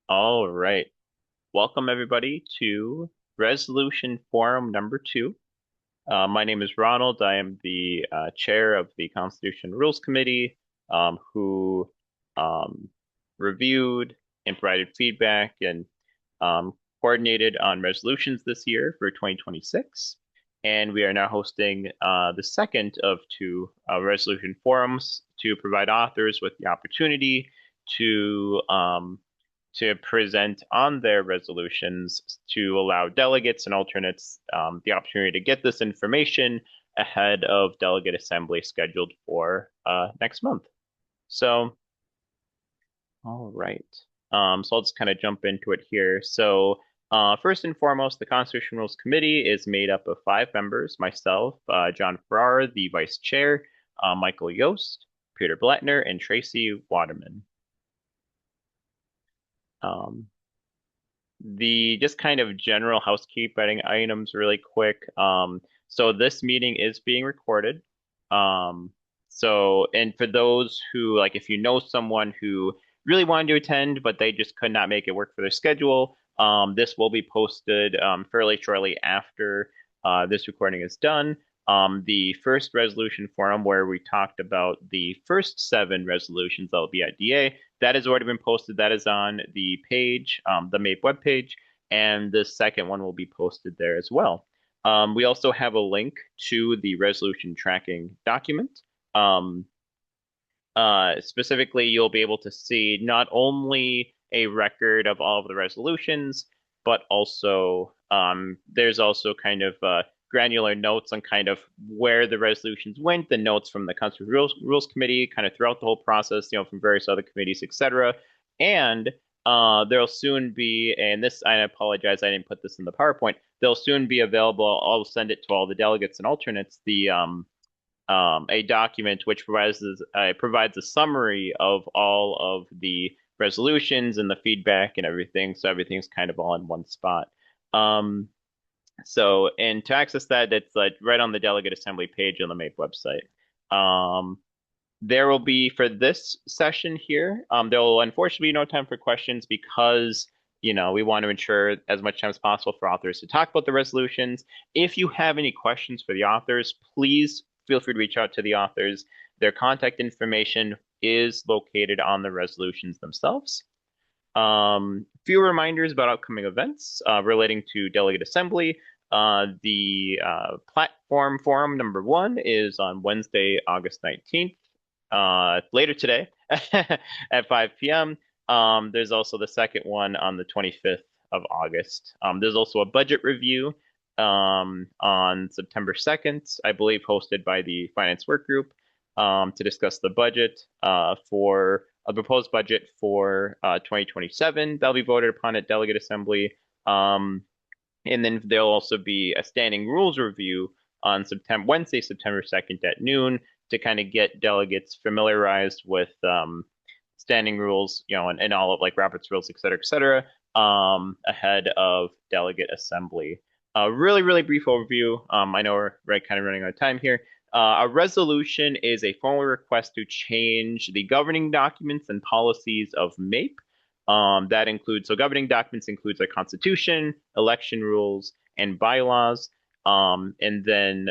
All right. Welcome everybody to Resolution Forum number two. My name is Ronald. I am the chair of the Constitution Rules Committee, who um, reviewed and provided feedback and coordinated on resolutions this year for 2026. And we are now hosting the second of two resolution forums to provide authors with the opportunity to present on their resolutions to allow delegates and alternates the opportunity to get this information ahead of delegate assembly scheduled for next month. So, all right. So I'll just kind of jump into it here. So, first and foremost, the Constitution Rules Committee is made up of five members: myself, John Farrar, the vice chair, Michael Yost, Peter Blattner, and Tracy Waterman. Um, the just kind of general housekeeping items really quick. So this meeting is being recorded. And for those who, like, if you know someone who really wanted to attend, but they just could not make it work for their schedule, this will be posted fairly shortly after this recording is done. The first resolution forum where we talked about the first seven resolutions that will be at DA, that has already been posted. That is on the page, the MAPE webpage, and the second one will be posted there as well. We also have a link to the resolution tracking document. Specifically, you'll be able to see not only a record of all of the resolutions, but also there's also kind of granular notes on kind of where the resolutions went, the notes from the Constitutional Rules Committee, kind of throughout the whole process, from various other committees, etc. And there'll soon be, and this, I apologize, I didn't put this in the PowerPoint. They'll soon be available. I'll send it to all the delegates and alternates. A document which provides a summary of all of the resolutions and the feedback and everything. So everything's kind of all in one spot. And to access that, it's like right on the delegate assembly page on the MAPE website. There will be, for this session here, there will unfortunately be no time for questions because, we want to ensure as much time as possible for authors to talk about the resolutions. If you have any questions for the authors, please feel free to reach out to the authors. Their contact information is located on the resolutions themselves. Few reminders about upcoming events relating to delegate assembly. The platform forum number one is on Wednesday, August 19th, later today at 5 p.m. There's also the second one on the 25th of August. There's also a budget review on September 2nd, I believe, hosted by the Finance Work Group to discuss the budget for a proposed budget for 2027. That'll be voted upon at Delegate Assembly. And then there'll also be a standing rules review on Wednesday, September 2nd at noon to kind of get delegates familiarized with standing rules, and all of like Robert's rules, et cetera, ahead of Delegate Assembly. A really, really brief overview. I know we're kind of running out of time here. A resolution is a formal request to change the governing documents and policies of MAPE. That includes, so governing documents includes our constitution, election rules, and bylaws. And then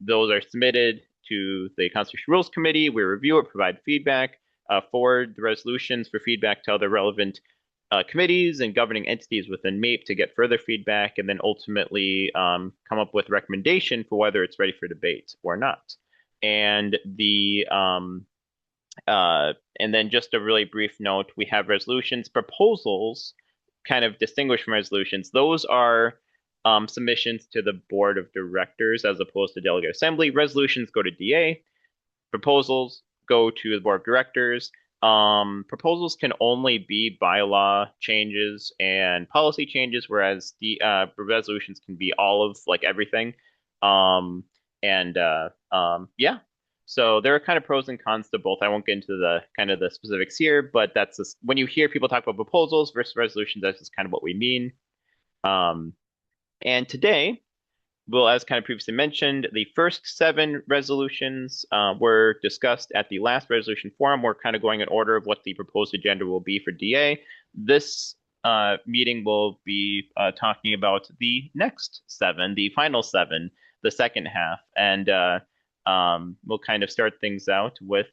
those are submitted to the Constitutional Rules Committee. We review it, provide feedback, forward the resolutions for feedback to other relevant committees and governing entities within MAPE to get further feedback, and then ultimately come up with recommendation for whether it's ready for debate or not. And then just a really brief note, we have resolutions. Proposals kind of distinguished from resolutions. Those are submissions to the board of directors as opposed to delegate assembly. Resolutions go to DA. Proposals go to the board of directors. Proposals can only be bylaw changes and policy changes, whereas the resolutions can be all of like everything. Yeah. So there are kind of pros and cons to both. I won't get into the kind of the specifics here, but that's just, when you hear people talk about proposals versus resolutions, that's just kind of what we mean. And today well, as kind of previously mentioned, the first seven resolutions were discussed at the last resolution forum. We're kind of going in order of what the proposed agenda will be for DA. This meeting will be talking about the next seven, the final seven, the second half. And we'll kind of start things out with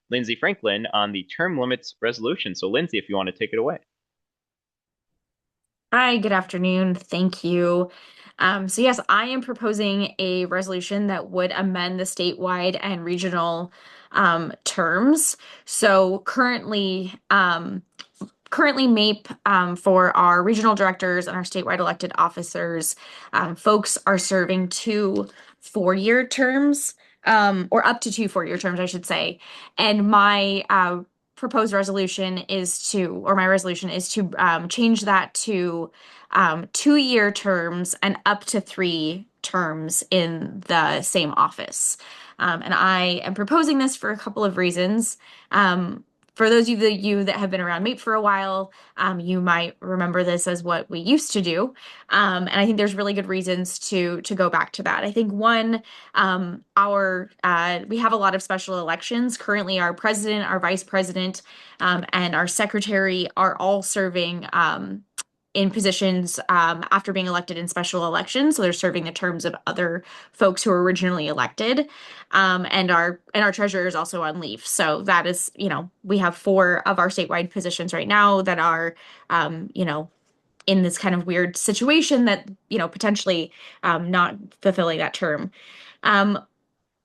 Lindsay Franklin on the term limits resolution. So, Lindsay, if you want to take it away. Hi, good afternoon. Thank you. So yes, I am proposing a resolution that would amend the statewide and regional terms. So currently MAPE for our regional directors and our statewide elected officers, folks are serving 2 4-year terms, or up to 2 4-year terms, I should say. And my proposed resolution is to, or my resolution is to change that to 2-year terms and up to 3 terms in the same office. And I am proposing this for a couple of reasons. For those of you that have been around MAPE for a while, you might remember this as what we used to do. And I think there's really good reasons to go back to that. I think one, our we have a lot of special elections. Currently, our president, our vice president, and our secretary are all serving in positions after being elected in special elections. So they're serving the terms of other folks who were originally elected. And our treasurer is also on leave. So that is, we have 4 of our statewide positions right now that are, in this kind of weird situation that, potentially not fulfilling that term. Um,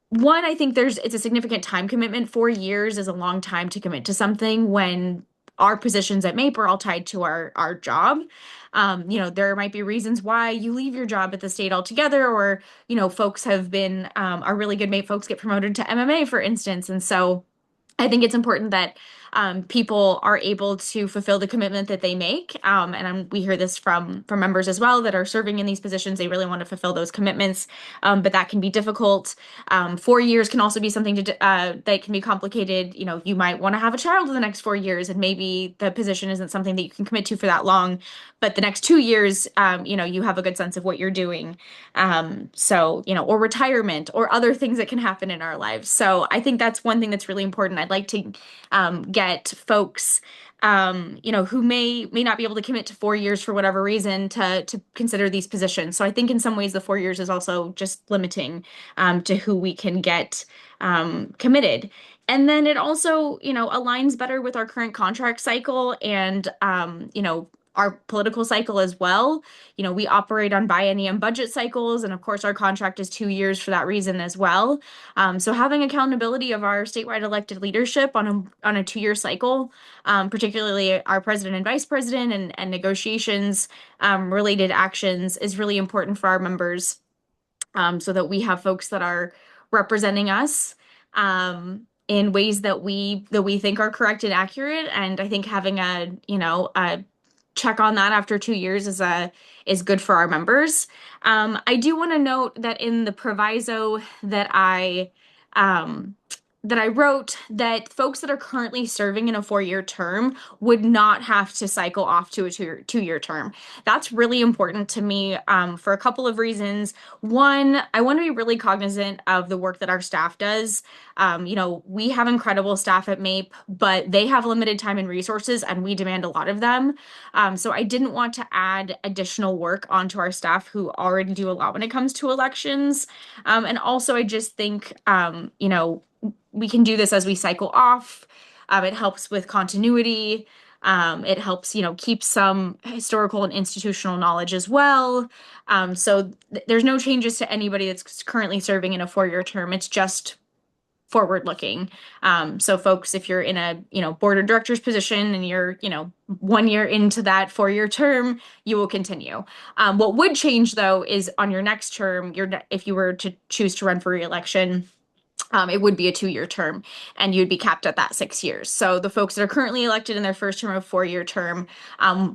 One, I think it's a significant time commitment. 4 years is a long time to commit to something when our positions at MAPE are all tied to our job. There might be reasons why you leave your job at the state altogether, or, folks have been, are really good MAPE folks get promoted to MMA, for instance. And so I think it's important that people are able to fulfill the commitment that they make. We hear this from members as well that are serving in these positions. They really want to fulfill those commitments, but that can be difficult. 4 years can also be something that can be complicated. You might want to have a child in the next 4 years, and maybe the position isn't something that you can commit to for that long. But the next 2 years, you have a good sense of what you're doing. Or retirement or other things that can happen in our lives. So I think that's one thing that's really important. I'd like to get folks, who may not be able to commit to 4 years for whatever reason to consider these positions. So I think in some ways the 4 years is also just limiting to who we can get committed. And then it also, aligns better with our current contract cycle and, our political cycle as well. We operate on biennium budget cycles, and of course, our contract is 2 years for that reason as well. So having accountability of our statewide elected leadership on a 2-year cycle, particularly our president and vice president and negotiations related actions, is really important for our members, so that we have folks that are representing us in ways that we think are correct and accurate. And I think having a check on that after 2 years is good for our members. I do want to note that in the proviso um, that I wrote, that folks that are currently serving in a 4-year term would not have to cycle off to a two-year term. That's really important to me, for a couple of reasons. One, I want to be really cognizant of the work that our staff does. We have incredible staff at MAPE, but they have limited time and resources, and we demand a lot of them. So I didn't want to add additional work onto our staff who already do a lot when it comes to elections. And also, I just think, we can do this as we cycle off. It helps with continuity. It helps, keep some historical and institutional knowledge as well. There's no changes to anybody that's currently serving in a 4-year term. It's just forward looking. So folks, if you're in a, board of directors position and you're, 1 year into that 4-year term, you will continue. What would change though is on your next term, if you were to choose to run for reelection, it would be a 2-year term, and you'd be capped at that 6 years. So the folks that are currently elected in their first term of 4-year term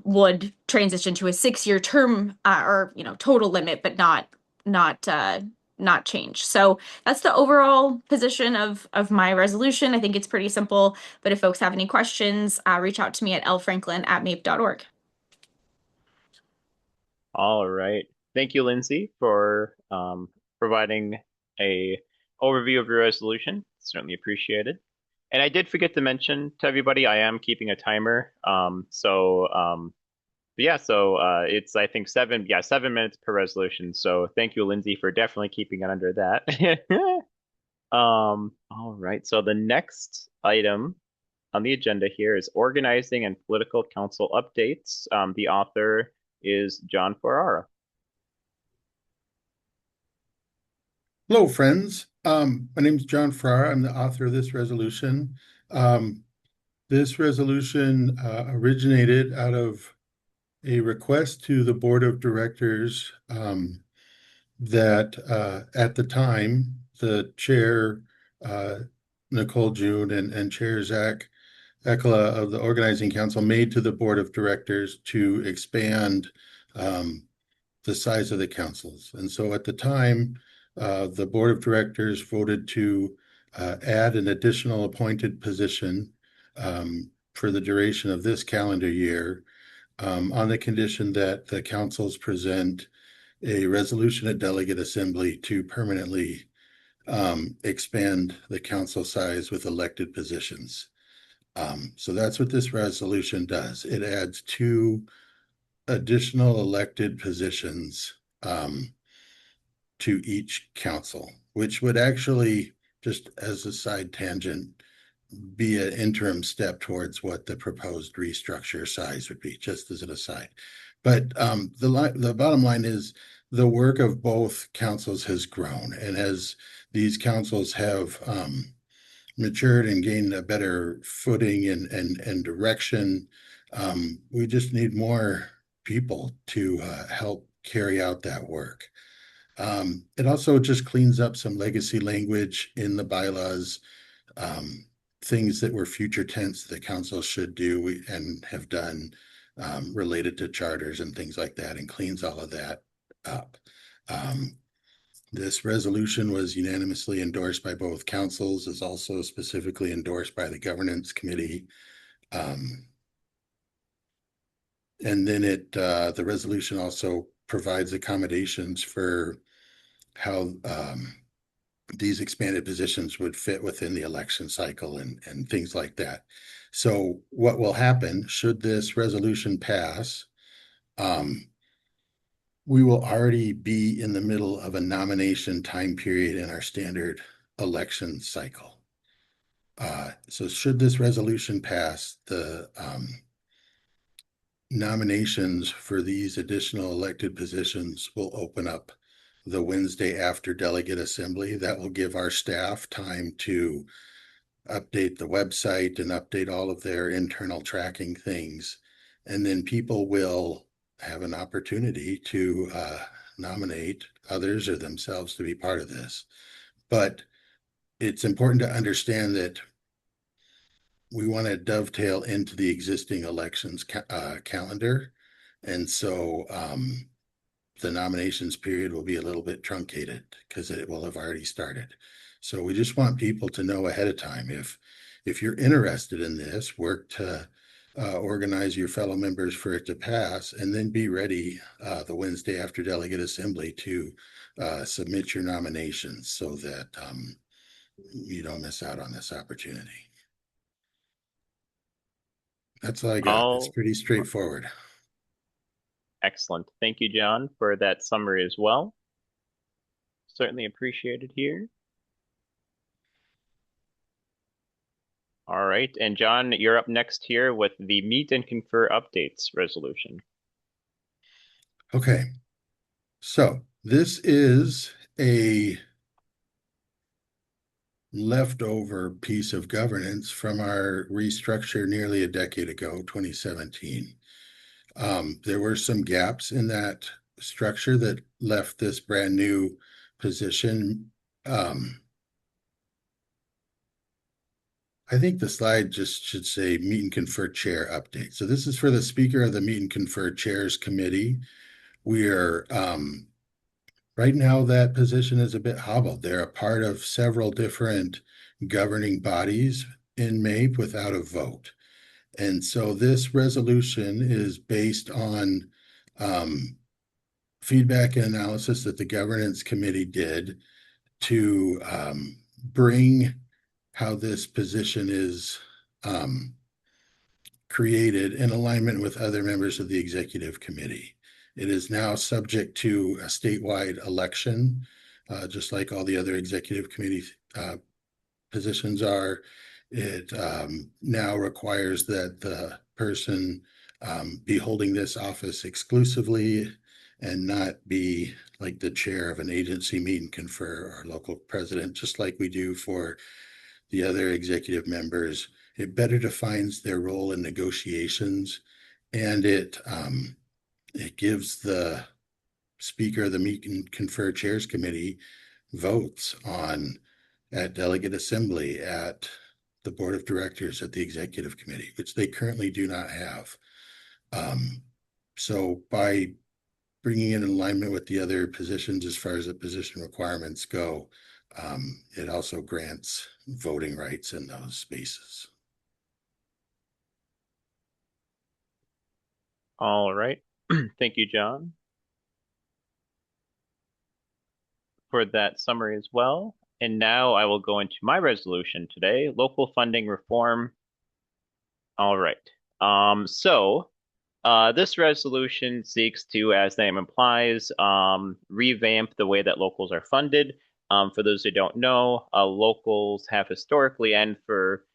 would transition to a 6-year term, or total limit, but not change. So that's the overall position of my resolution. I think it's pretty simple, but if folks have any questions, reach out to me at lfranklin@mape.org. All right. Thank you, Lindsay, for providing a overview of your resolution. Certainly appreciated. And I did forget to mention to everybody, I am keeping a timer. But yeah, so it's I think 7 minutes per resolution. So thank you, Lindsay, for definitely keeping it under that. All right. So the next item on the agenda here is organizing and political council updates. The author is John Ferrara. Hello, friends. My name is John Farrar. I'm the author of this resolution. This resolution originated out of a request to the board of directors that at the time, the chair, Nicole June, and chair Zach Ekla of the organizing council made to the board of directors to expand the size of the councils. And so at the time, the board of directors voted to add an additional appointed position for the duration of this calendar year on the condition that the councils present a resolution at delegate assembly to permanently expand the council size with elected positions. So that's what this resolution does. It adds 2 additional elected positions to each council, which would actually, just as a side tangent, be an interim step towards what the proposed restructure size would be, just as an aside. But the bottom line is the work of both councils has grown, and as these councils have matured and gained a better footing and direction, we just need more people to help carry out that work. It also just cleans up some legacy language in the bylaws, things that were future tense the council should do and have done related to charters and things like that, and cleans all of that up. This resolution was unanimously endorsed by both councils, is also specifically endorsed by the governance committee. And then the resolution also provides accommodations for how these expanded positions would fit within the election cycle and things like that. So what will happen should this resolution pass, we will already be in the middle of a nomination time period in our standard election cycle. So should this resolution pass, the nominations for these additional elected positions will open up the Wednesday after delegate assembly. That will give our staff time to update the website and update all of their internal tracking things. And then people will have an opportunity to nominate others or themselves to be part of this. But it's important to understand that we want to dovetail into the existing elections calendar. And so the nominations period will be a little bit truncated because it will have already started. So we just want people to know ahead of time, if you're interested in this, work to organize your fellow members for it to pass, and then be ready the Wednesday after delegate assembly to submit your nominations so that you don't miss out on this opportunity. That's all I got. It's pretty straightforward. Excellent. Thank you, John, for that summary as well. Certainly appreciated here. All right. And John, you're up next here with the Meet and Confer Updates resolution. Okay. So this is a leftover piece of governance from our restructure nearly a decade ago, 2017. There were some gaps in that structure that left this brand new position. I think the slide just should say Meet and Confer Chair update. So this is for the Speaker of the Meet and Confer Chairs Committee. We are, right now that position is a bit hobbled. They're a part of several different governing bodies in MAPE without a vote. And so this resolution is based on feedback and analysis that the governance committee did to bring how this position is created in alignment with other members of the executive committee. It is now subject to a statewide election, just like all the other executive committee positions are. It now requires that the person be holding this office exclusively and not be like the chair of an agency meet and confer or local president, just like we do for the other executive members. It better defines their role in negotiations, and it gives the speaker of the meet and confer chairs committee votes on at delegate assembly, at the board of directors, at the executive committee, which they currently do not have. So by bringing it in alignment with the other positions as far as the position requirements go, it also grants voting rights in those spaces. All right. Thank you, John, for that summary as well. And now I will go into my resolution today, local funding reform. All right. This resolution seeks to, as the name implies, revamp the way that locals are funded. For those who don't know, locals have historically, and for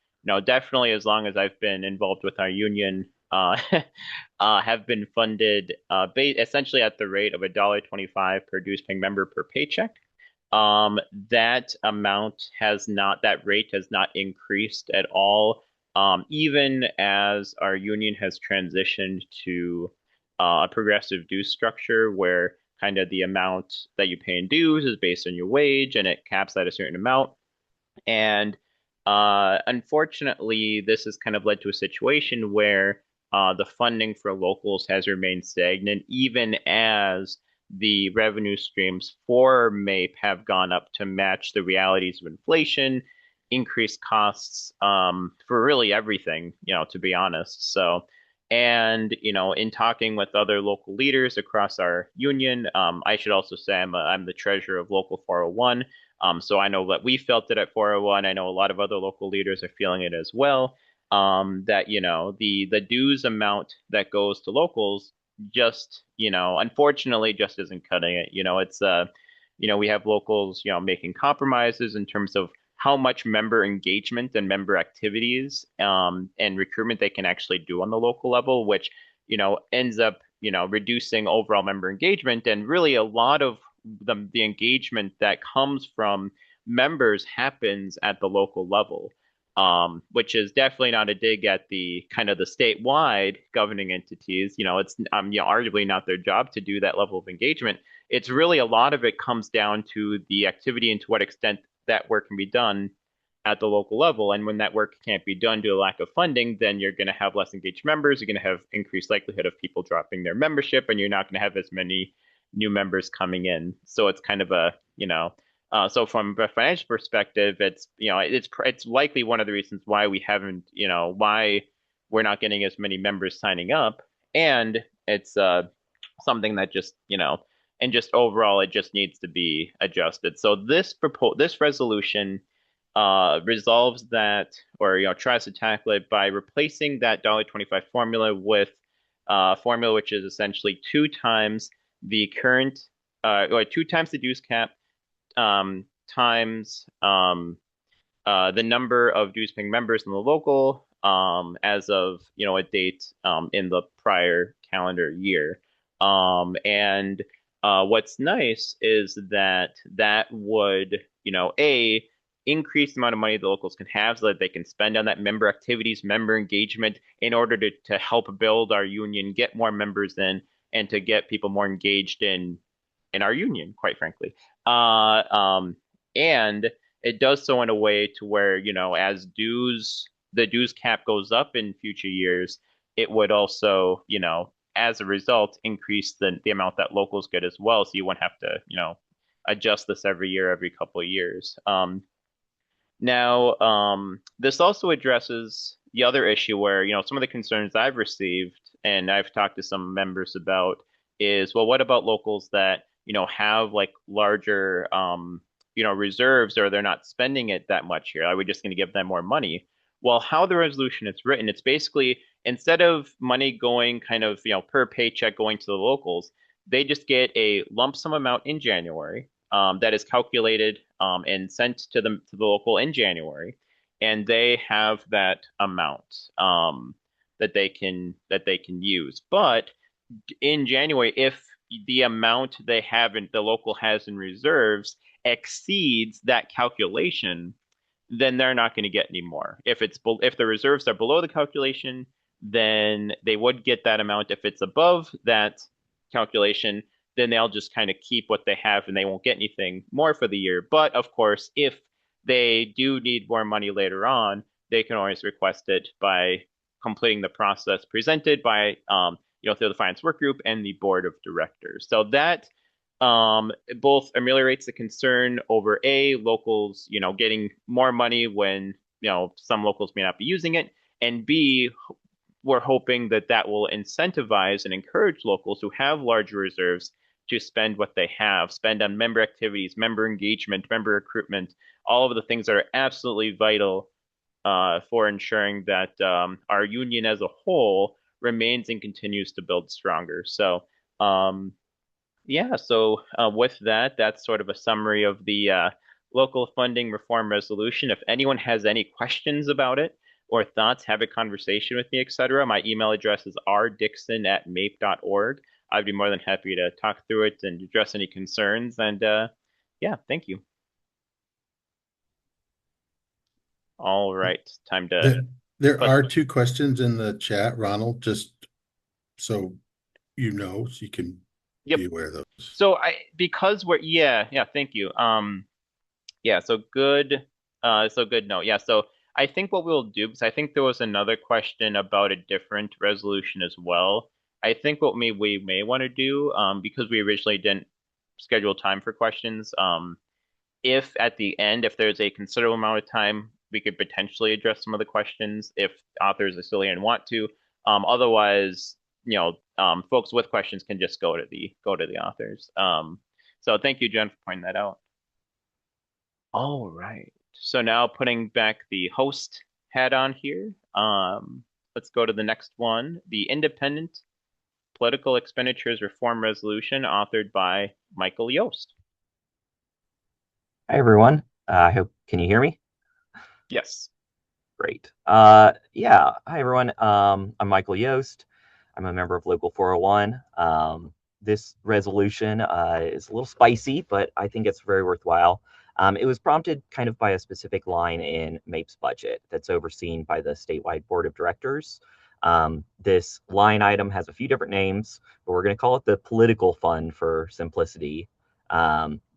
definitely as long as I've been involved with our union, have been funded essentially at the rate of $1.25 per dues paying member per paycheck. That rate has not increased at all, even as our union has transitioned to a progressive dues structure where kind of the amount that you pay in dues is based on your wage and it caps at a certain amount. And unfortunately, this has kind of led to a situation where the funding for locals has remained stagnant, even as the revenue streams for MAPE have gone up to match the realities of inflation, increased costs for really everything, to be honest. So, and in talking with other local leaders across our union, I should also say I'm the treasurer of Local 401. So I know that we felt it at 401. I know a lot of other local leaders are feeling it as well. That the dues amount that goes to locals just unfortunately just isn't cutting it. It's we have locals making compromises in terms of how much member engagement and member activities and recruitment they can actually do on the local level, which ends up reducing overall member engagement. And really a lot of the engagement that comes from members happens at the local level, which is definitely not a dig at the kind of the statewide governing entities. It's arguably not their job to do that level of engagement. It's really a lot of it comes down to the activity and to what extent that work can be done at the local level. And when that work can't be done due to lack of funding, then you're going to have less engaged members. You're going to have increased likelihood of people dropping their membership, and you're not going to have as many new members coming in. So it's kind of a, so from a financial perspective, it's likely one of the reasons why we haven't, why we're not getting as many members signing up. And it's something that just, and just overall, it just needs to be adjusted. So this resolution resolves that, or tries to tackle it by replacing that $1.25 formula with a formula which is essentially 2 times the current, or 2 times the dues cap, times the number of dues paying members in the local as of a date in the prior calendar year. And what's nice is that would, increase the amount of money the locals can have so that they can spend on that member activities, member engagement in order to help build our union, get more members in, and to get people more engaged in our union, quite frankly. And it does so in a way to where, as the dues cap goes up in future years, it would also, as a result, increase the amount that locals get as well. So you wouldn't have to, adjust this every year, every couple of years. Now, this also addresses the other issue where, some of the concerns I've received and I've talked to some members about is, well, what about locals that, have like larger, reserves, or they're not spending it that much here? Are we just going to give them more money? Well, how the resolution is written, it's basically instead of money going kind of, per paycheck going to the locals, they just get a lump sum amount in January, that is calculated, and sent to the local in January, and they have that amount, that they can use. But in January, if the amount the local has in reserves exceeds that calculation, then they're not going to get any more. If the reserves are below the calculation, then they would get that amount. If it's above that calculation, then they'll just kind of keep what they have and they won't get anything more for the year. But of course, if they do need more money later on, they can always request it by completing the process presented by, through the finance work group and the board of directors. So that, both ameliorates the concern over locals, getting more money when, some locals may not be using it, and B, we're hoping that that will incentivize and encourage locals who have larger reserves to spend what they have, spend on member activities, member engagement, member recruitment, all of the things that are absolutely vital, for ensuring that, our union as a whole remains and continues to build stronger. So, yeah, so with that, that's sort of a summary of the, local funding reform resolution. If anyone has any questions about it or thoughts, have a conversation with me, etc., my email address is rdixon@mape.org. I'd be more than happy to talk through it and address any concerns. And yeah, thank you. All right, time to. There are two questions in the chat, Ronald, just so so you can be aware of those. So thank you. Yeah, so good note. Yeah, so I think what we'll do, because I think there was another question about a different resolution as well. I think what we may want to do, because we originally didn't schedule time for questions, if at the end, if there's a considerable amount of time, we could potentially address some of the questions if authors are still here and want to. Otherwise, folks with questions can just go to the authors. So thank you, Jen, for pointing that out. All right. So now putting back the host hat on here, let's go to the next one, the Independent Political Expenditures Reform Resolution, authored by Michael Yost. Hi, everyone. Can you hear me? Yes. Great. Yeah. Hi, everyone. I'm Michael Yost. I'm a member of Local 401. This resolution is a little spicy, but I think it's very worthwhile. It was prompted kind of by a specific line in MAPE's budget that's overseen by the statewide board of directors. This line item has a few different names, but we're going to call it the political fund for simplicity.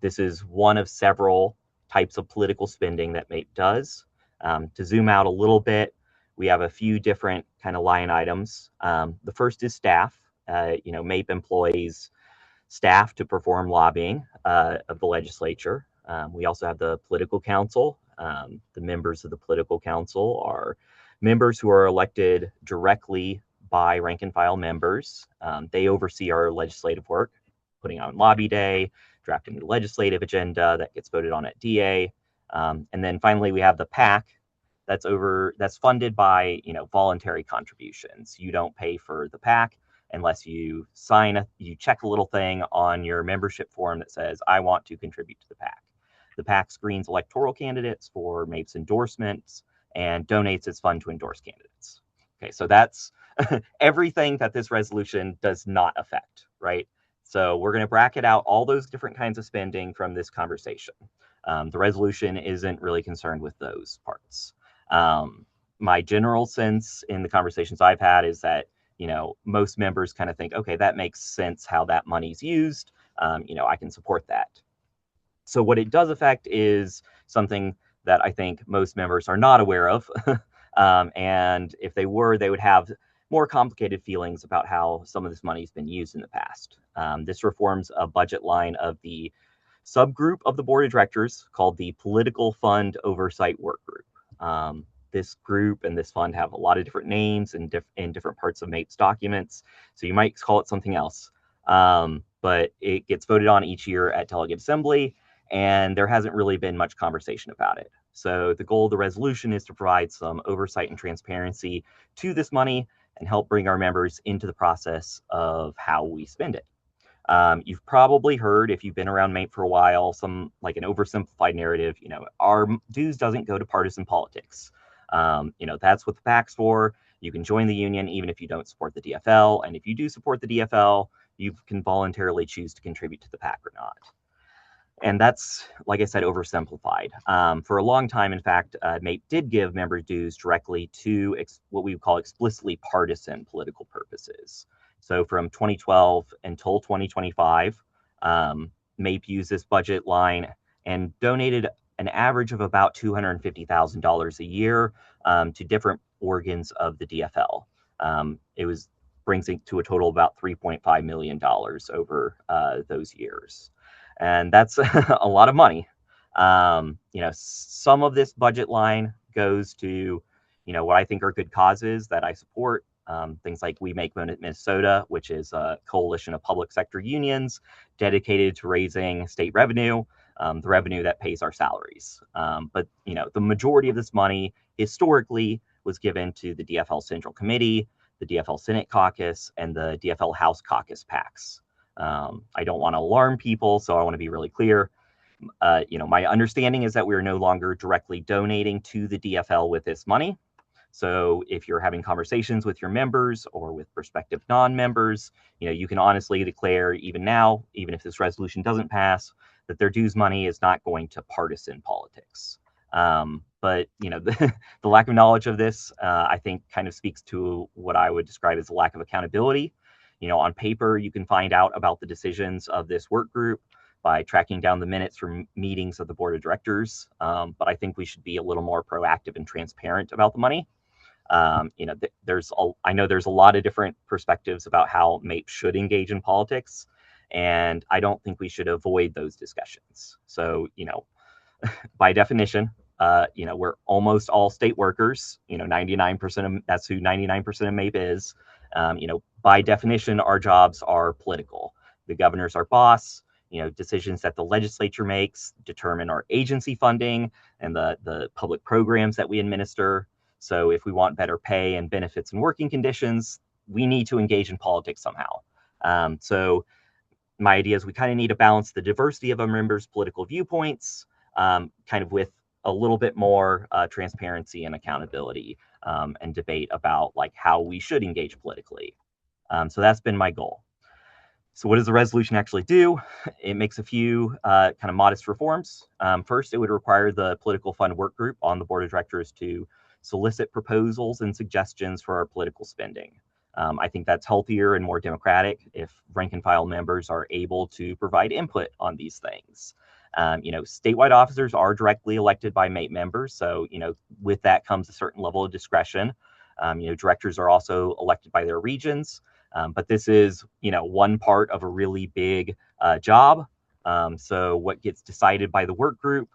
This is one of several types of political spending that MAPE does. To zoom out a little bit, we have a few different kind of line items. The first is staff. MAPE employs staff to perform lobbying of the legislature. We also have the political council. The members of the political council are members who are elected directly by rank and file members. They oversee our legislative work, putting on lobby day, drafting the legislative agenda that gets voted on at DA. And then finally, we have the PAC that's funded by voluntary contributions. You don't pay for the PAC unless you check a little thing on your membership form that says, I want to contribute to the PAC. The PAC screens electoral candidates for MAPE's endorsements and donates its fund to endorse candidates. Okay, so that's everything that this resolution does not affect, right? So we're going to bracket out all those different kinds of spending from this conversation. The resolution isn't really concerned with those parts. My general sense in the conversations I've had is that, most members kind of think, okay, that makes sense how that money's used. I can support that. So what it does affect is something that I think most members are not aware of. And if they were, they would have more complicated feelings about how some of this money has been used in the past. This reforms a budget line of the subgroup of the board of directors called the Political Fund Oversight Work Group. This group and this fund have a lot of different names in different parts of MAPE's documents. So you might call it something else. But it gets voted on each year at Delegate Assembly, and there hasn't really been much conversation about it. So the goal of the resolution is to provide some oversight and transparency to this money and help bring our members into the process of how we spend it. You've probably heard, if you've been around MAPE for a while, some like an oversimplified narrative, our dues doesn't go to partisan politics. That's what the PAC's for. You can join the union even if you don't support the DFL. And if you do support the DFL, you can voluntarily choose to contribute to the PAC or not. And that's, like I said, oversimplified. For a long time, in fact, MAPE did give member dues directly to what we would call explicitly partisan political purposes. So from 2012 until 2025, MAPE used this budget line and donated an average of about $250,000 a year to different organs of the DFL. Brings it to a total of about $3.5 million over those years. And that's a lot of money. Some of this budget line goes to, what I think are good causes that I support. Things like We Make Minnesota, which is a coalition of public sector unions dedicated to raising state revenue, the revenue that pays our salaries. But the majority of this money historically was given to the DFL Central Committee, the DFL Senate Caucus, and the DFL House Caucus PACs. I don't want to alarm people, so I want to be really clear. My understanding is that we are no longer directly donating to the DFL with this money. So if you're having conversations with your members or with prospective non-members, you can honestly declare even now, even if this resolution doesn't pass, that their dues money is not going to partisan politics. But the lack of knowledge of this, I think, kind of speaks to what I would describe as a lack of accountability. On paper, you can find out about the decisions of this work group by tracking down the minutes from meetings of the board of directors. But I think we should be a little more proactive and transparent about the money. I know there's a lot of different perspectives about how MAPE should engage in politics, and I don't think we should avoid those discussions. So, by definition, we're almost all state workers. 99% of that's who 99% of MAPE is. By definition, our jobs are political. The governor's our boss. Decisions that the legislature makes determine our agency funding and the public programs that we administer. So if we want better pay and benefits and working conditions, we need to engage in politics somehow. So my idea is we kind of need to balance the diversity of our members' political viewpoints, kind of with a little bit more transparency and accountability and debate about like how we should engage politically. So that's been my goal. So what does the resolution actually do? It makes a few kind of modest reforms. First, it would require the political fund work group on the board of directors to solicit proposals and suggestions for our political spending. I think that's healthier and more democratic if rank and file members are able to provide input on these things. Statewide officers are directly elected by MAPE members. So, with that comes a certain level of discretion. Directors are also elected by their regions. But this is, one part of a really big job. So what gets decided by the work group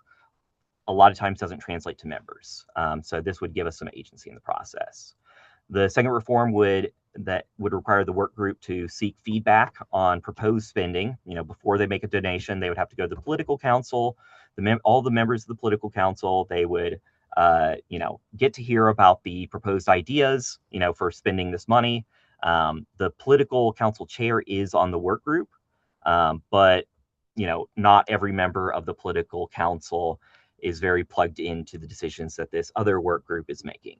a lot of times doesn't translate to members. So this would give us some agency in the process. The second reform would require the work group to seek feedback on proposed spending. Before they make a donation, they would have to go to the political council. All the members of the political council, they would get to hear about the proposed ideas, for spending this money. The political council chair is on the work group, but not every member of the political council is very plugged into the decisions that this other work group is making.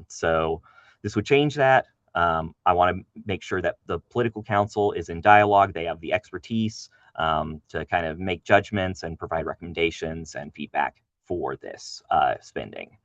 So this would change that. I want to make sure that the political council is in dialogue. They have the expertise to kind of make judgments and provide recommendations and feedback for this spending.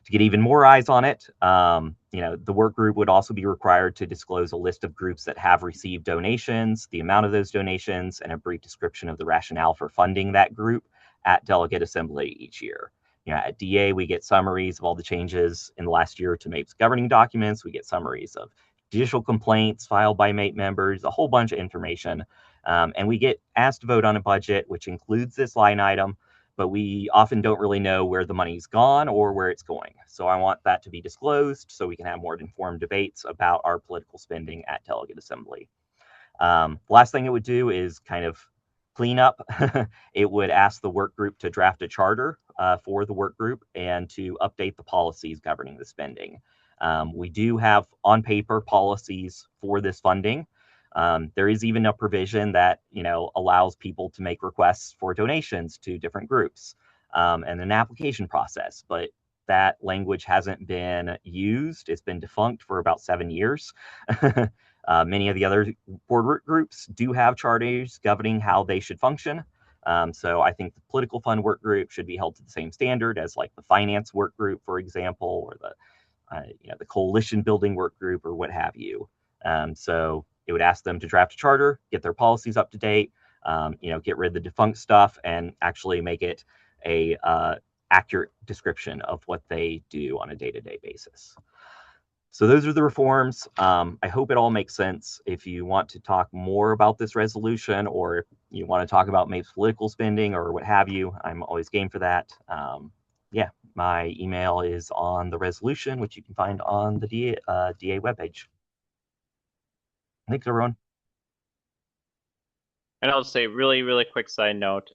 To get even more eyes on it, the work group would also be required to disclose a list of groups that have received donations, the amount of those donations, and a brief description of the rationale for funding that group at Delegate Assembly each year. At DA, we get summaries of all the changes in the last year to MAPE's governing documents. We get summaries of judicial complaints filed by MAPE members, a whole bunch of information. And we get asked to vote on a budget, which includes this line item, but we often don't really know where the money's gone or where it's going. So I want that to be disclosed so we can have more informed debates about our political spending at Delegate Assembly. Last thing it would do is kind of clean up. It would ask the work group to draft a charter for the work group and to update the policies governing the spending. We do have on paper policies for this funding. There is even a provision that allows people to make requests for donations to different groups and an application process, but that language hasn't been used. It's been defunct for about 7 years. Many of the other board work groups do have charters governing how they should function. So I think the political fund work group should be held to the same standard as like the finance work group, for example, or the coalition building work group or what have you. So it would ask them to draft a charter, get their policies up to date, get rid of the defunct stuff, and actually make it a accurate description of what they do on a day-to-day basis. So those are the reforms. I hope it all makes sense. If you want to talk more about this resolution, or if you want to talk about MAPE's political spending or what have you, I'm always game for that. Yeah, my email is on the resolution, which you can find on the DA webpage. Thanks, everyone. And I'll say really, really quick side note.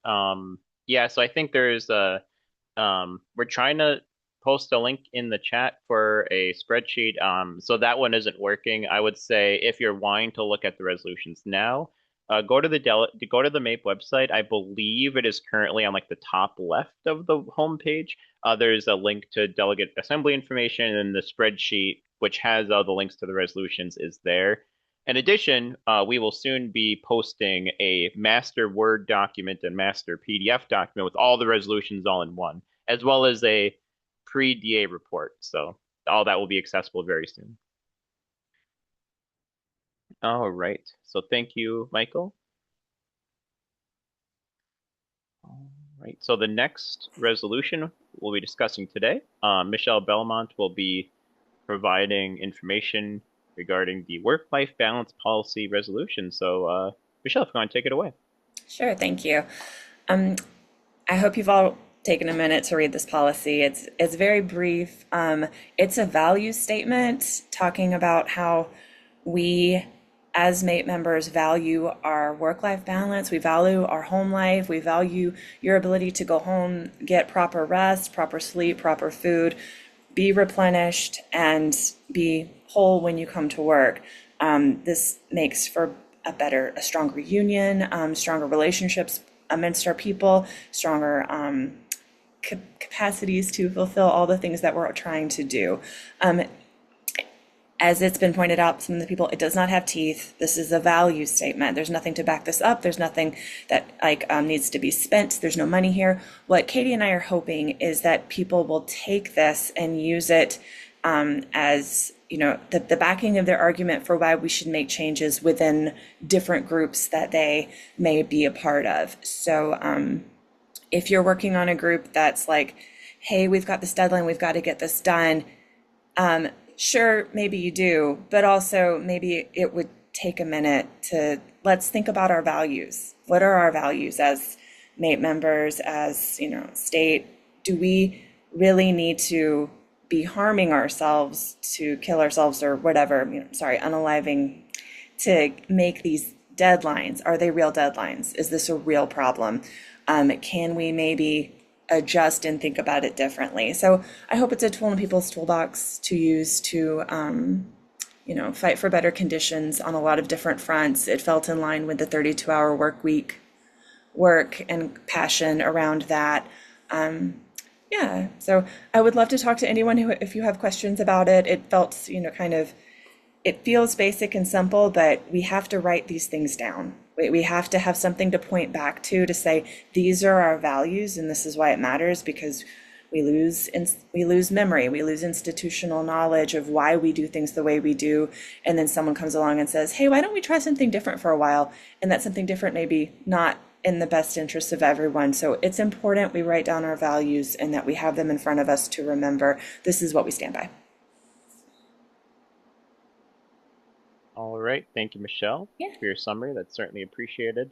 Yeah, so I think there's we're trying to post a link in the chat for a spreadsheet. So that one isn't working. I would say if you're wanting to look at the resolutions now, go to the MAPE website. I believe it is currently on like the top left of the homepage. There's a link to delegate assembly information, and the spreadsheet, which has all the links to the resolutions, is there. In addition, we will soon be posting a master Word document and master PDF document with all the resolutions all in one, as well as a pre-DA report. So all that will be accessible very soon. All right. So thank you, Michael. All right. So the next resolution we'll be discussing today, Michelle Belmont will be providing information regarding the work-life balance policy resolution. So Michelle, if you want to take it away. Sure, thank you. I hope you've all taken a minute to read this policy. It's very brief. It's a value statement talking about how we as MAPE members value our work-life balance, we value our home life, we value your ability to go home, get proper rest, proper sleep, proper food, be replenished, and be whole when you come to work. This makes for a stronger union, stronger relationships amongst our people, stronger capacities to fulfill all the things that we're trying to do. As it's been pointed out, some of the people, it does not have teeth. This is a value statement. There's nothing to back this up. There's nothing that needs to be spent. There's no money here. What Katie and I are hoping is that people will take this and use it as the backing of their argument for why we should make changes within different groups that they may be a part of. So if you're working on a group that's like, hey, we've got this deadline, we've got to get this done. Sure, maybe you do, but also maybe it would take a minute to let's think about our values. What are our values as MAPE members, as state? Do we really need to be harming ourselves to kill ourselves or whatever? Unaliving to make these deadlines. Are they real deadlines? Is this a real problem? Can we maybe adjust and think about it differently? So I hope it's a tool in people's toolbox to use to, fight for better conditions on a lot of different fronts. It felt in line with the 32-hour work week work and passion around that. So I would love to talk to anyone if you have questions about it. It felt, it feels basic and simple, but we have to write these things down. We have to have something to point back to say, these are our values and this is why it matters, because we lose memory, we lose institutional knowledge of why we do things the way we do. And then someone comes along and says, hey, why don't we try something different for a while? And that something different may be not in the best interest of everyone. So it's important we write down our values and that we have them in front of us to remember this is what we stand by. All right. Thank you, Michelle, Yeah. for your summary. That's certainly appreciated.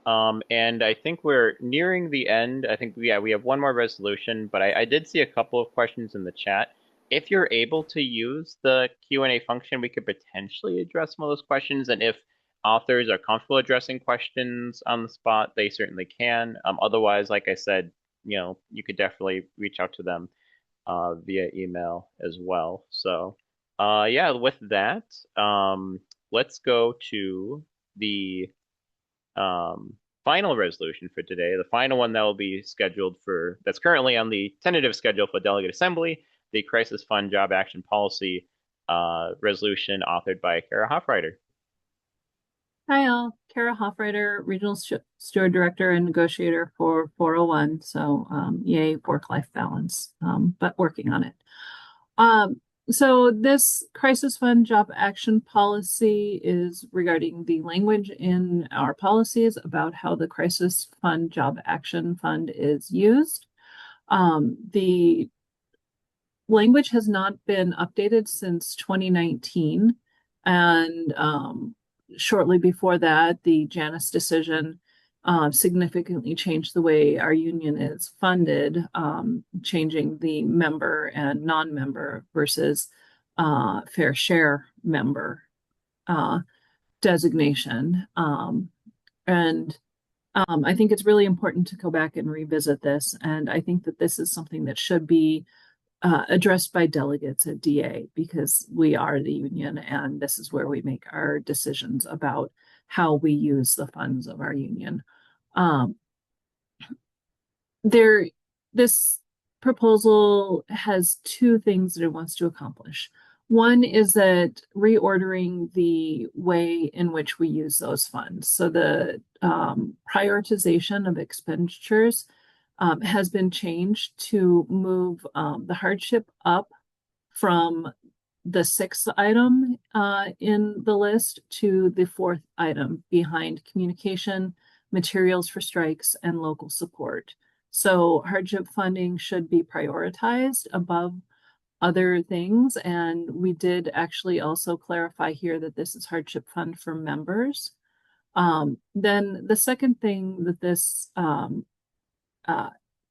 And I think we're nearing the end. I think, we have one more resolution, but I did see a couple of questions in the chat. If you're able to use the Q&A function, we could potentially address some of those questions. And if authors are comfortable addressing questions on the spot, they certainly can. Otherwise, like I said, you could definitely reach out to them via email as well. So, yeah, with that, let's go to the final resolution for today, the final one that will be scheduled that's currently on the tentative schedule for Delegate Assembly, the Crisis Fund Job Action Policy resolution authored by Kara Hoffreiter. Hi all, Kara Hoffreiter, Regional Steward Director and Negotiator for 401. So yay, work-life balance, but working on it. So this Crisis Fund Job Action Policy is regarding the language in our policies about how the Crisis Fund Job Action Fund is used. The language has not been updated since 2019, and shortly before that, the Janus decision significantly changed the way our union is funded, changing the member and non-member versus fair share member designation. And I think it's really important to go back and revisit this. And I think that this is something that should be addressed by delegates at DA, because we are the union and this is where we make our decisions about how we use the funds of our union. This proposal has two things that it wants to accomplish. One is that reordering the way in which we use those funds. So the prioritization of expenditures has been changed to move the hardship up from the 6th item in the list to the 4th item behind communication, materials for strikes, and local support. So hardship funding should be prioritized above other things. And we did actually also clarify here that this is hardship fund for members. Then the second thing that this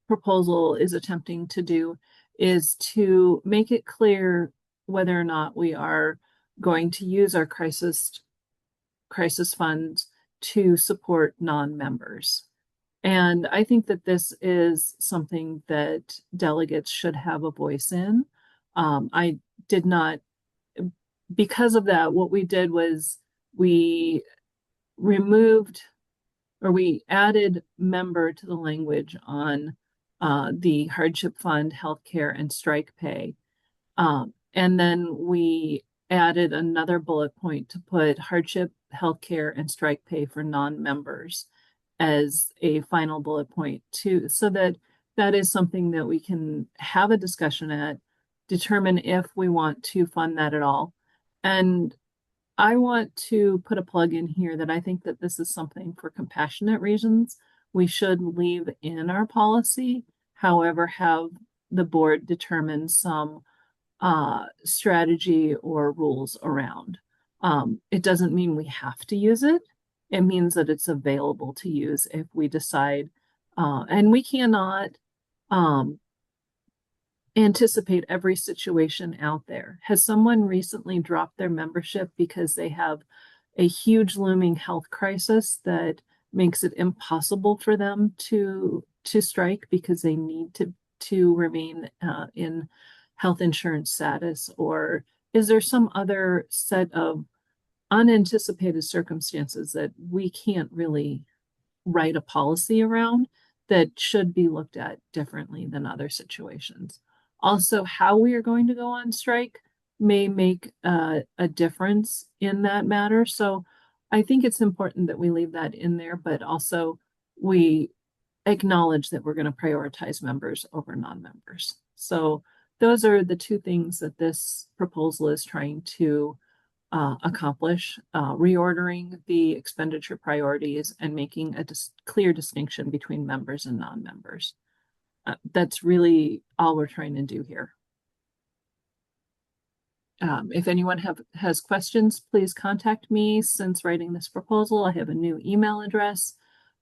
proposal is attempting to do is to make it clear whether or not we are going to use our crisis funds to support non-members. And I think that this is something that delegates should have a voice in. I did not, because of that, what we did was we removed, or we added member to the language on the hardship fund, healthcare, and strike pay. And then we added another bullet point to put hardship, healthcare, and strike pay for non-members as a final bullet point too, so that that is something that we can have a discussion at, determine if we want to fund that at all. And I want to put a plug in here that I think that this is something for compassionate reasons we should leave in our policy, however, have the board determine some strategy or rules around. It doesn't mean we have to use it. It means that it's available to use if we decide, and we cannot anticipate every situation out there. Has someone recently dropped their membership because they have a huge looming health crisis that makes it impossible for them to strike because they need to remain in health insurance status? Or is there some other set of unanticipated circumstances that we can't really write a policy around that should be looked at differently than other situations? Also, how we are going to go on strike may make a difference in that matter. So I think it's important that we leave that in there, but also we acknowledge that we're going to prioritize members over non-members. So those are the two things that this proposal is trying to accomplish, reordering the expenditure priorities and making a clear distinction between members and non-members. That's really all we're trying to do here. If anyone has questions, please contact me. Since writing this proposal, I have a new email address,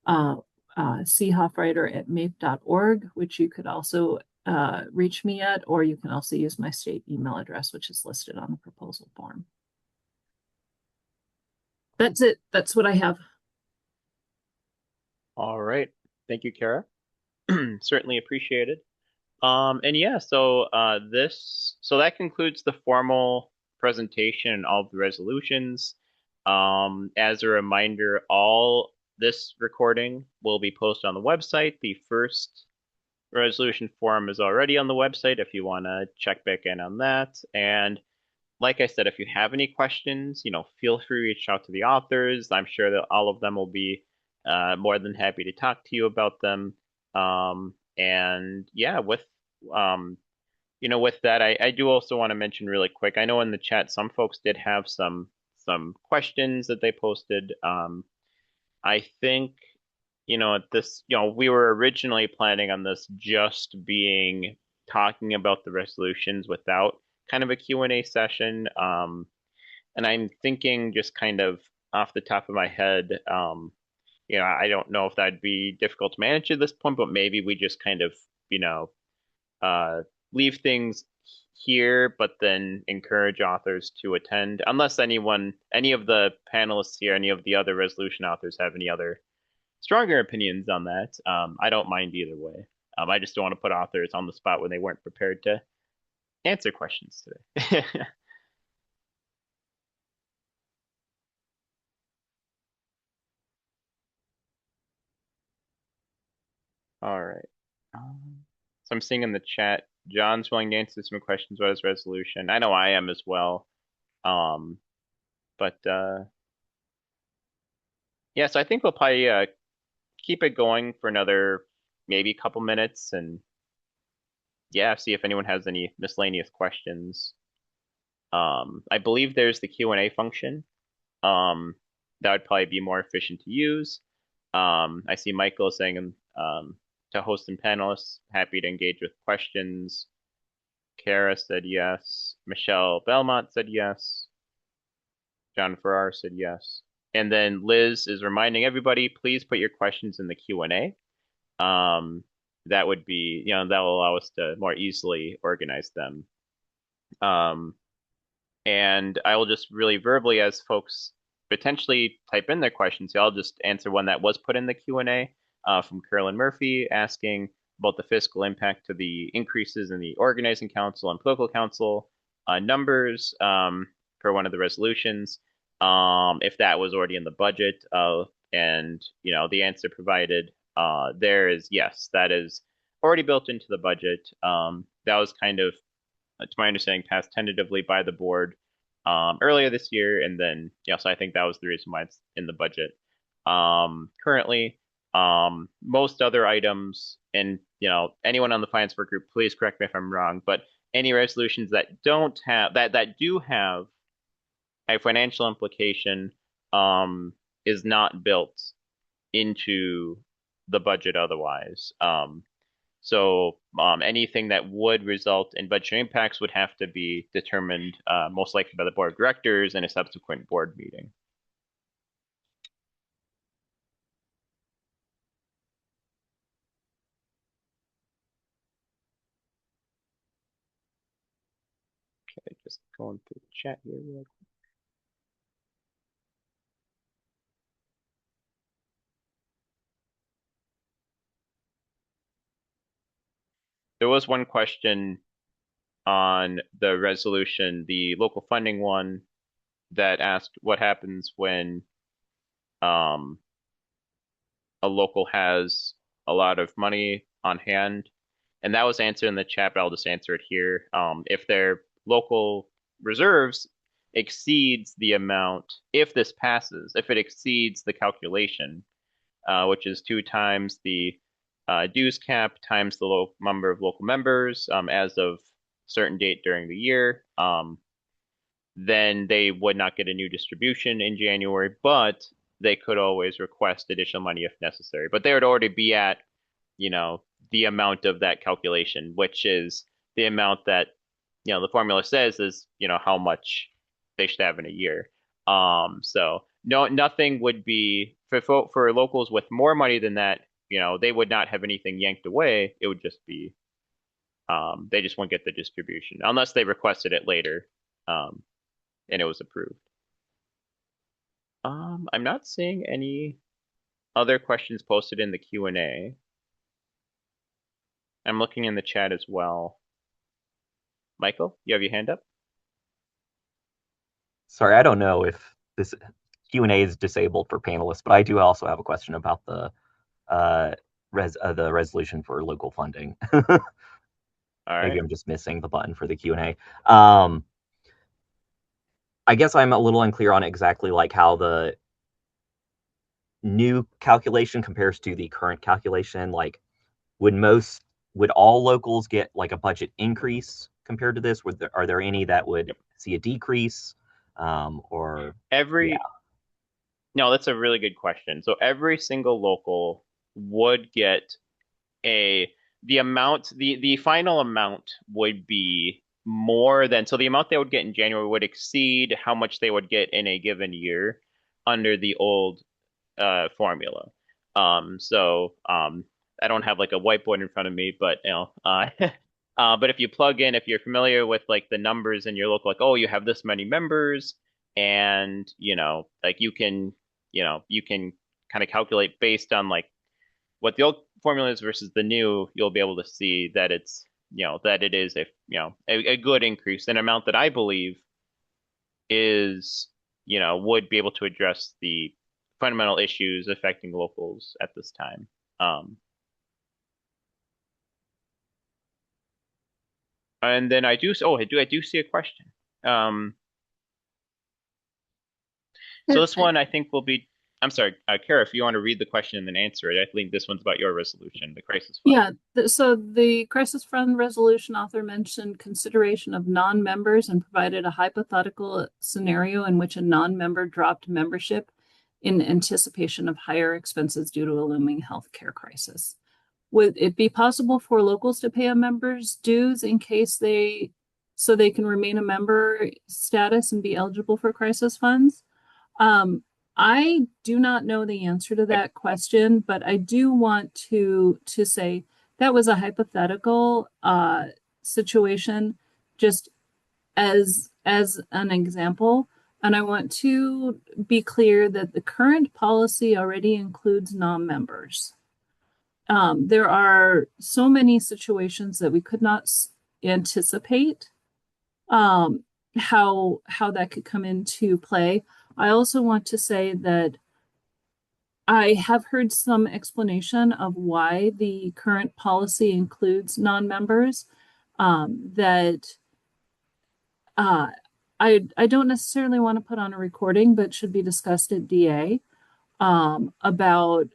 choffreiter@mape.org, which you could also reach me at, or you can also use my state email address, which is listed on the proposal form. That's it. That's what I have. All right. Thank you, Kara. Certainly appreciated. And yeah, so so that concludes the formal presentation and all of the resolutions. As a reminder, all this recording will be posted on the website. The first resolution form is already on the website if you want to check back in on that. And like I said, if you have any questions, feel free to reach out to the authors. I'm sure that all of them will be more than happy to talk to you about them. And yeah, with that, I do also want to mention really quick. I know in the chat some folks did have some questions that they posted. I think at this, we were originally planning on this just being talking about the resolutions without kind of a Q&A session. And I'm thinking just kind of off the top of my head, I don't know if that'd be difficult to manage at this point, but maybe we just kind of, leave things here, but then encourage authors to attend, unless any of the panelists here, any of the other resolution authors have any other stronger opinions on that. I don't mind either way. I just don't want to put authors on the spot when they weren't prepared to answer questions today. All right. So I'm seeing in the chat, John's willing to answer some questions about his resolution. I know I am as well. But yeah, so I think we'll probably keep it going for another maybe couple minutes and yeah, see if anyone has any miscellaneous questions. I believe there's the Q&A function. That would probably be more efficient to use. I see Michael saying to host and panelists, happy to engage with questions. Kara said yes. Michelle Belmont said yes. John Farrar said yes. And then Liz is reminding everybody, please put your questions in the Q&A. That would be, that will allow us to more easily organize them. And I will just really verbally, as folks potentially type in their questions, I'll just answer one that was put in the Q&A from Carolyn Murphy asking about the fiscal impact to the increases in the organizing council and political council numbers for one of the resolutions, if that was already in the budget. And, the answer provided there is yes, that is already built into the budget. That was kind of, to my understanding, passed tentatively by the board earlier this year, and then so I think that was the reason why it's in the budget. Currently, most other items, and anyone on the finance work group, please correct me if I'm wrong, but any resolutions that don't have that do have a financial implication is not built into the budget otherwise. So anything that would result in budget impacts would have to be determined most likely by the board of directors in a subsequent board meeting. Okay, just going through the chat here real quick. There was one question on the resolution, the local funding one, that asked what happens when a local has a lot of money on hand. And that was answered in the chat, but I'll just answer it here. If their local reserves exceeds the amount, if this passes, if it exceeds the calculation, which is 2 times the dues cap times the number of local members as of certain date during the year, then they would not get a new distribution in January, but they could always request additional money if necessary. But they would already be at, the amount of that calculation, which is the amount that, the formula says is, how much they should have in a year. So nothing would be for locals with more money than that, they would not have anything yanked away. It would just be, they just won't get the distribution unless they requested it later, and it was approved. I'm not seeing any other questions posted in the Q&A. I'm looking in the chat as well. Michael, you have your hand up? Sorry, I don't know if this Q&A is disabled for panelists, but I do also have a question about the resolution for local funding. All Maybe right. I'm just missing the button for the Q&A. I guess I'm a little unclear on exactly like how the new calculation compares to the current calculation. Like, would all locals get like a budget increase compared to this? Are there any that would see a decrease? Or yeah. No, that's a really good question. So every single local would get the final amount would be more than, so the amount they would get in January would exceed how much they would get in a given year under the old formula. I don't have like a whiteboard in front of me, but but if you plug in, if you're familiar with like the numbers and you look like, oh, you have this many members, and like you can kind of calculate based on like what the old formula is versus the new, you'll be able to see that it's that it is a good increase, an amount that I believe is would be able to address the fundamental issues affecting locals at this time. And then I do see a question. So this one I think will be, I'm sorry, Kara, if you want to read the question and then answer it. I think this one's about your resolution, the crisis fund. Yeah, so the crisis fund resolution author mentioned consideration of non-members and provided a hypothetical scenario in which a non-member dropped membership in anticipation of higher expenses due to a looming healthcare crisis. Would it be possible for locals to pay a member's dues in case so they can remain a member status and be eligible for crisis funds? I do not know the answer to that question, but I do want to say that was a hypothetical situation, just as an example. And I want to be clear that the current policy already includes non-members. There are so many situations that we could not anticipate how that could come into play. I also want to say that I have heard some explanation of why the current policy includes non-members, that I don't necessarily want to put on a recording, but should be discussed at DA, about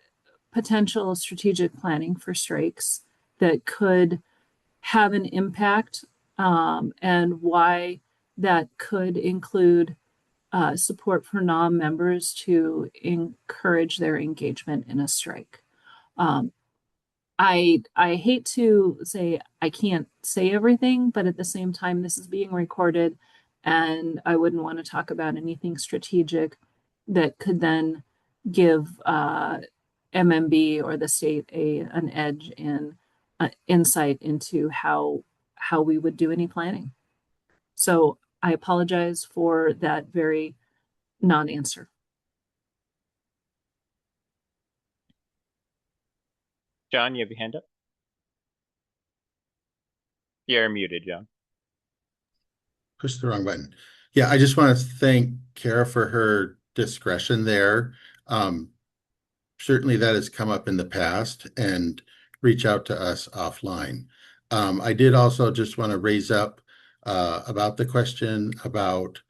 potential strategic planning for strikes that could have an impact, and why that could include support for non-members to encourage their engagement in a strike. I hate to say I can't say everything, but at the same time, this is being recorded, and I wouldn't want to talk about anything strategic that could then give MMB or the state an edge in insight into how we would do any planning. So I apologize for that very non-answer. John, you have your hand up? You're muted, John. Push the wrong button. Yeah, I just want to thank Kara for her discretion there. Certainly that has come up in the past, and reach out to us offline. I did also just want to raise up about the question about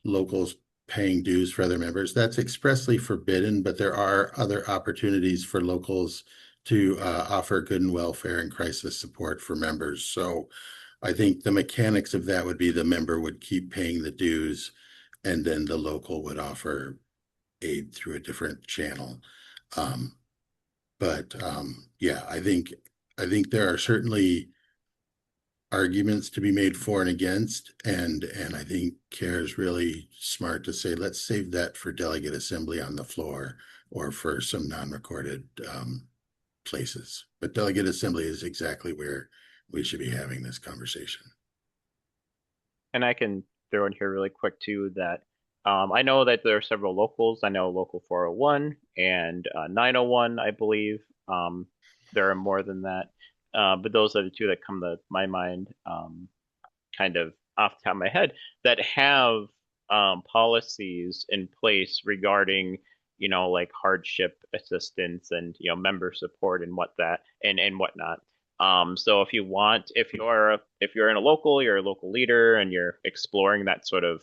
locals paying dues for other members. That's expressly forbidden, but there are other opportunities for locals to offer good and welfare and crisis support for members. So I think the mechanics of that would be the member would keep paying the dues, and then the local would offer aid through a different channel. Yeah, I think there are certainly arguments to be made for and against, and I think Kara is really smart to say, let's save that for delegate assembly on the floor or for some non-recorded places. But delegate assembly is exactly where we should be having this conversation. And I can throw in here really quick too that I know that there are several locals. I know Local 401 and 901, I believe. There are more than that. But those are the two that come to my mind, kind of off the top of my head, that have policies in place regarding, like hardship assistance and, member support and whatnot. So if you're in a local, you're a local leader and you're exploring that sort of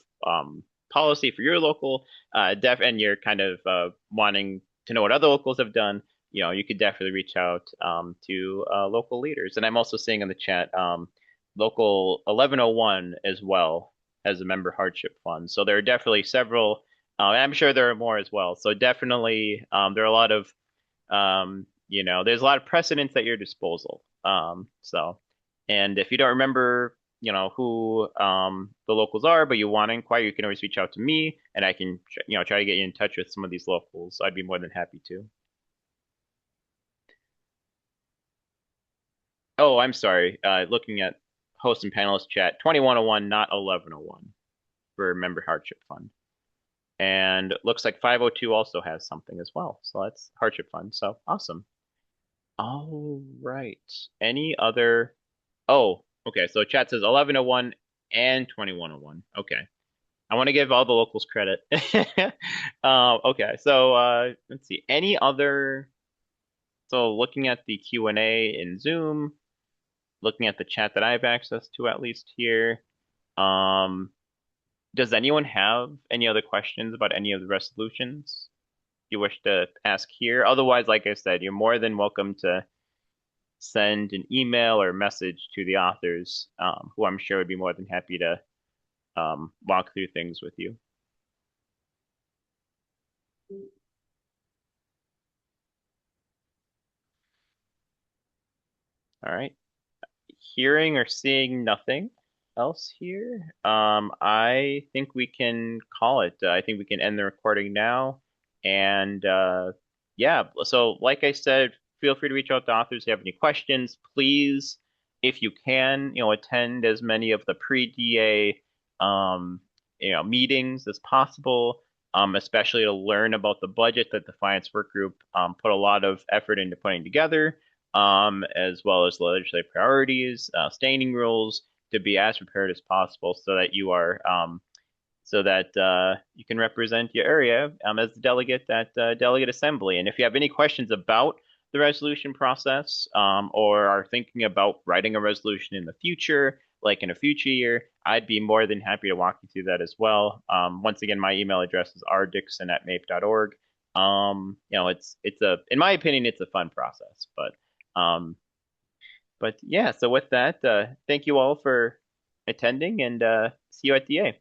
policy for your local, and you're kind of wanting to know what other locals have done, you could definitely reach out to local leaders. And I'm also seeing in the chat, Local 1101 as well has a member hardship fund. So there are definitely several, and I'm sure there are more as well. So definitely, there are a lot of, there's a lot of precedents at your disposal. And if you don't remember, who the locals are, but you want to inquire, you can always reach out to me, and I can, try to get you in touch with some of these locals. I'd be more than happy to. Oh, I'm sorry. Looking at host and panelist chat, 2101, not 1101 for member hardship fund. And looks like 502 also has something as well. So that's hardship fund. So awesome. All right. Any other? Oh, okay. So chat says 1101 and 2101. Okay. I want to give all the locals credit. Okay. So let's see. Any other? So looking at the Q&A in Zoom, looking at the chat that I have access to at least here, does anyone have any other questions about any of the resolutions you wish to ask here? Otherwise, like I said, you're more than welcome to send an email or message to the authors, who I'm sure would be more than happy to walk through things with you. All right. Hearing or seeing nothing else here, I think we can call it. I think we can end the recording now. And yeah, so like I said, feel free to reach out to authors if you have any questions. Please, if you can, attend as many of the pre-DA meetings as possible, especially to learn about the budget that the Finance Work Group put a lot of effort into putting together, as well as legislative priorities, standing rules, to be as prepared as possible so that you are you can represent your area as the delegate at delegate assembly. And if you have any questions about the resolution process, or are thinking about writing a resolution in the future, like in a future year, I'd be more than happy to walk you through that as well. Once again, my email address is rdixon@mape.org. In my opinion, it's a fun process, but yeah, so with that, thank you all for attending, and see you at DA.